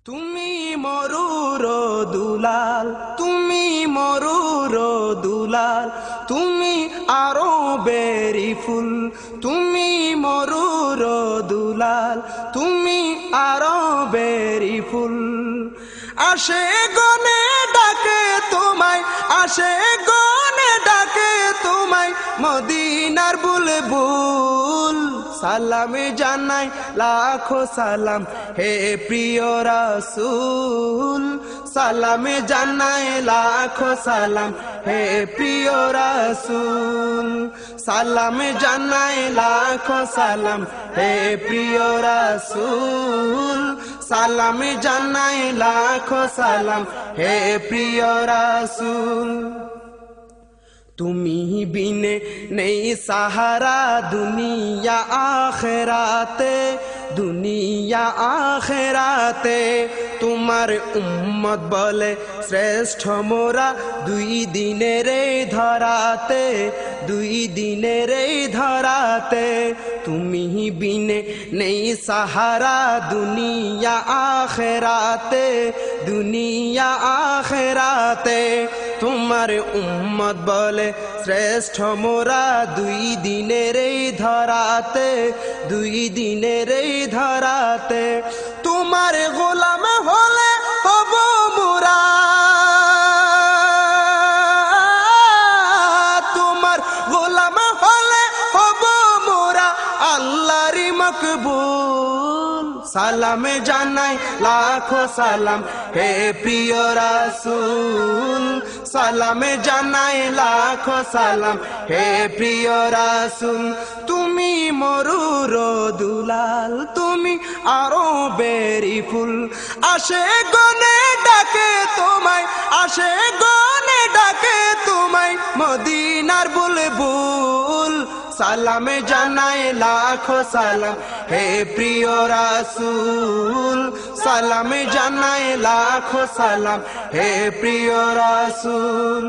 তুমি মরুর দুলাল, তুমি মরুর দুলাল, তুমি আরো বেরি ফুল। তুমি মরুর দুলাল, তুমি আরো বেরি ফুল। আসে গনে ডাকে তোমায়, আসে গনে ডাকে তোমায় মদিনার বুলবুল। সালাম জানাই লাখো সালাম হে প্রিয় রাসূল। সালাম জানাই লাখো সালাম হে প্রিয় রাসূল। সালাম জানাই লাখো সালাম হে প্রিয় রাসূল। সালাম জানাই লাখো সালাম হে প্রিয় রাসূল। তুমি বিনে নেই সাহারা দুনিয়া আখেরাতে, দুনিয়া আখেরাতে। তোমার উম্মত বলে শ্রেষ্ঠ মোরা দুই দিনের এই ধরাতে, দুই দিনের এই ধরাতে। তুমি বিনে নেই সাহারা দুনিয়া আখেরাতে, দুনিয়া আখেরাতে। তোমার উম্মত বলে শ্রেষ্ঠ মোরা দুই দিনের এই ধরাতে, দুই দিনের এই ধরাতে। তোমার গোলাম হলে হব মোরা, তোমার গোলাম হলে হব মোরা আল্লাহর মকবুল। সালাম জানাই লাখো সালাম হে প্রিয় রাসূল। সালাম জানাই লাখো সালাম হে প্রিয় রাসূল। তুমি মরুর দুলাল, তুমি আরো বেরি ফুল। আসে গনে ডাকে তোমায়, আসে গনে ডাকে তোমায় মদিনার বুলবুল। সালাম জানাই লাখো সালাম হে প্রিয় রাসূল। সালাম জানাই লাখো সালাম হে প্রিয় রাসূল।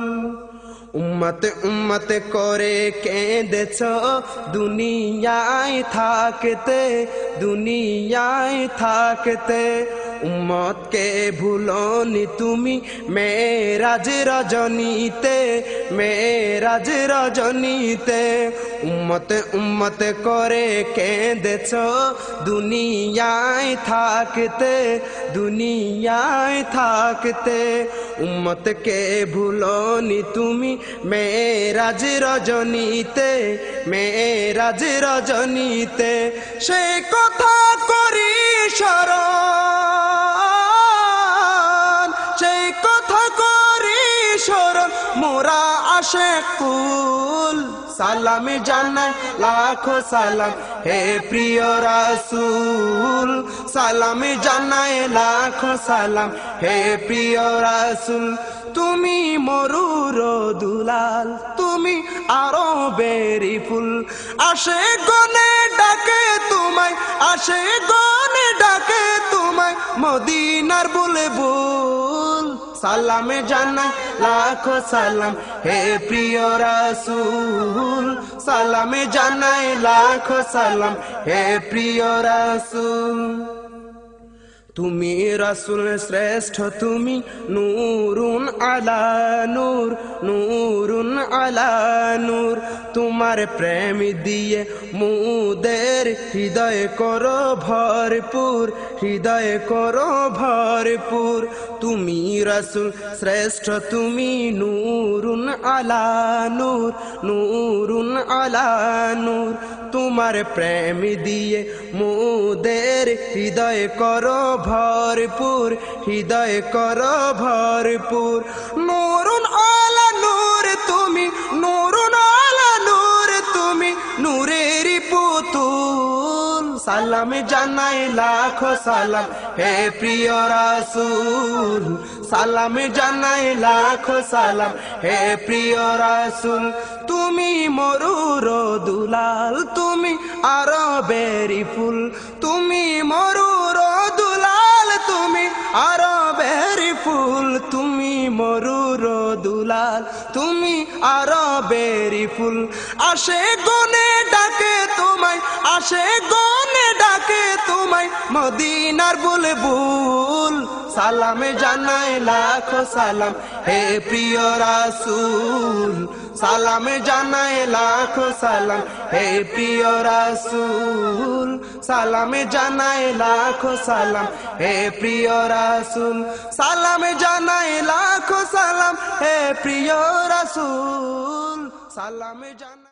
উম্মত উম্মত করে কেঁদেছ দুনিয়ায় থাকতে, দুনিয়ায় থাকতে। উম্মতকে ভুলনি তুমি মেরাজ রজনীতে, মেরাজ রজনীতে। উম্মত উম্মত করে কেঁদেছ দুনিয়ায় থাকতে, দুনিয়ায় থাকতে। উম্মতকে ভুলনি তুমি মেরাজ রজনীতে, মেরাজ রজনীতে। সে কথা করি স্মরণ, সেই কথা করি স্মরণ মোরা আশিক কুল। সালাম জানাই লাখো সালাম হে প্রিয় রাসূল। সালাম জানাই লাখো সালাম হে প্রিয় রাসূল। তুমি মরুর দুলাল, তুমি আরো বেরি ফুল। আসে গনে ডাকে তোমায়, আসে গনে ডাকে তোমায় মদিনার বুলবুল। সালাম জানাই লাখো সালাম হে প্রিয় রাসূল। সালাম জানাই লাখো সালাম হে প্রিয় রাসূল। তুমি রাসূল শ্রেষ্ঠ, তুমি নূরুন আলা নূর, নূরুন আলা নূর। তোমার প্রেম দিয়ে মুদের হৃদয় করো ভরপুর, হৃদয় করো ভরপুর। তুমি রাসূল শ্রেষ্ঠ, তুমি নূরুন আলা নূর, নূরুন আলা নূর। তোমার প্রেম দিয়ে মুদের হৃদয় করো ভরপুর, হৃদয় করো ভরপুর। নূরুন আলা নূর তুমি, নূরুন আলা নূর তুমি নূরেরই পুতুল। সালাম জানাই লাখো সালাম হে প্রিয় রাসূল। সালাম জানাই লাখো সালাম হে প্রিয় রাসূল। তুমি মরুর দুলাল, তুমি আরো বেরি ফুল। তুমি মরুর দুলাল, তুমি আরো বেরি ফুল। তুমি মরুর দুলাল, তুমি আরো বেরি ফুল। আসে গনে ডাকে তোমায়, আসে গনে ডাকে তোমায় মদিনার বুলবুল। সালাম জানাই লাখো সালাম হে প্রিয় রাসূল সালাম জানাই লাখো সালাম হে প্রিয় রাসূল সালাম জানাই লাখো সালাম হে প্রিয় রাসূল সালাম জানাই লাখো সালাম হে প্রিয় রাসূল সালাম জানাই